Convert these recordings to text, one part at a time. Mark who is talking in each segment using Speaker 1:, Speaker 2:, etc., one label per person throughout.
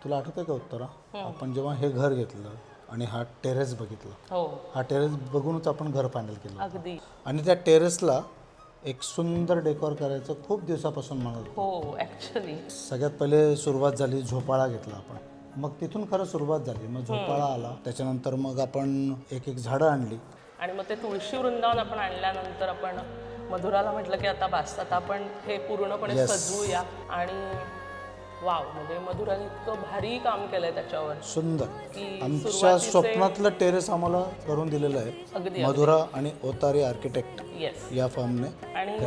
Speaker 1: तुला आठवतंय का उत्तरा, आपण जेव्हा हे घर घेतलं आणि हा टेरेस बघितला,
Speaker 2: हो
Speaker 1: हा टेरेस बघूनच आपण घर फायनल केलं
Speaker 2: अगदी.
Speaker 1: आणि त्या टेरेसला एक सुंदर डेकोर करायचं खूप दिवसापासून म्हणत होतो.
Speaker 2: हो ॲक्च्युली
Speaker 1: सगळ्यात पहिले सुरुवात झाली, झोपाळा घेतला आपण. मग तिथून खरं सुरुवात झाली. मग झोपाळा आला, त्याच्यानंतर मग आपण एक एक झाडं आणली.
Speaker 2: आणि मग ते तुळशी वृंदावन आपण आणल्यानंतर आपण मधुराला म्हटलं की आता बास, आता आपण हे पूर्णपणे सजवूया. आणि वाव, म्हणजे मधुराने इतकं भारी काम केलंय त्याच्यावर.
Speaker 1: सुंदर
Speaker 2: की
Speaker 1: आमच्या स्वप्नातलं टेरेस आम्हाला करून दिलेलं आहे
Speaker 2: अगदी
Speaker 1: मधुरा आणि ओतारी आर्किटेक्ट
Speaker 2: येस.
Speaker 1: या फर्मने.
Speaker 2: आणि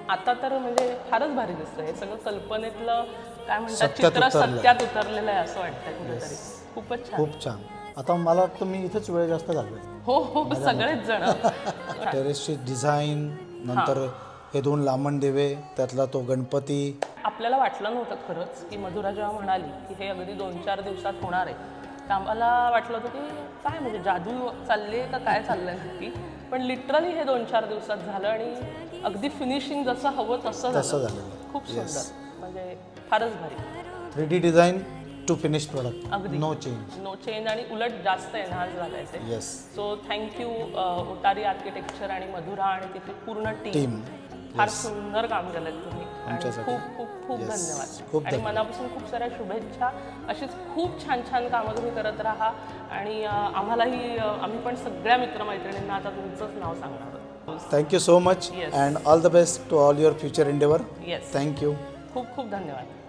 Speaker 2: आता तर म्हणजे फारच भारी दिसतं हे सगळं. कल्पनेतलं काय म्हणतात
Speaker 1: सत्यात
Speaker 2: चित्र
Speaker 1: उतरलंय.
Speaker 2: सत्यात उतरलेलं आहे असं वाटतंय कुठेतरी. खूपच छान.
Speaker 1: खूप छान. आता मला वाटतं मी इथेच वेळ जास्त घालवेल.
Speaker 2: हो हो सगळेच जण.
Speaker 1: टेरेसची डिझाईन, नंतर हे 2 लांबण दिवे, त्यातला तो गणपती.
Speaker 2: आपल्याला वाटलं नव्हतं खरंच की मधुरा जेव्हा म्हणाली की हे अगदी 2-4 दिवसात होणार आहे, तर आम्हाला वाटलं होतं की काय म्हणजे जादू चालले का काय चाललंय नक्की. पण लिटरली हे 2-4 दिवसात झालं आणि अगदी फिनिशिंग जसं हवं तसं
Speaker 1: झालेलं.
Speaker 2: खूप सुंदर, म्हणजे फारच भारी.
Speaker 1: 3D design to finish product,
Speaker 2: अगदी.
Speaker 1: No change.
Speaker 2: नो चेंज आणि उलट जास्त एनहान्स झालंय ते.
Speaker 1: येस.
Speaker 2: सो थँक्यू ओटारी आर्किटेक्चर आणि मधुरा आणि तिची पूर्ण टीम. फार सुंदर काम केलं तुम्ही आणि खूप खूप खूप धन्यवाद. आणि मनापासून खूप साऱ्या शुभेच्छा. अशीच खूप छान छान कामं तुम्ही करत राहा. आणि आम्हालाही आम्ही पण सगळ्या मित्रमैत्रिणींना आता तुमचंच नाव सांगणार आहोत.
Speaker 1: Thank you so much and all the best to all your future endeavour.
Speaker 2: Yes,
Speaker 1: thank you.
Speaker 2: खूप खूप धन्यवाद.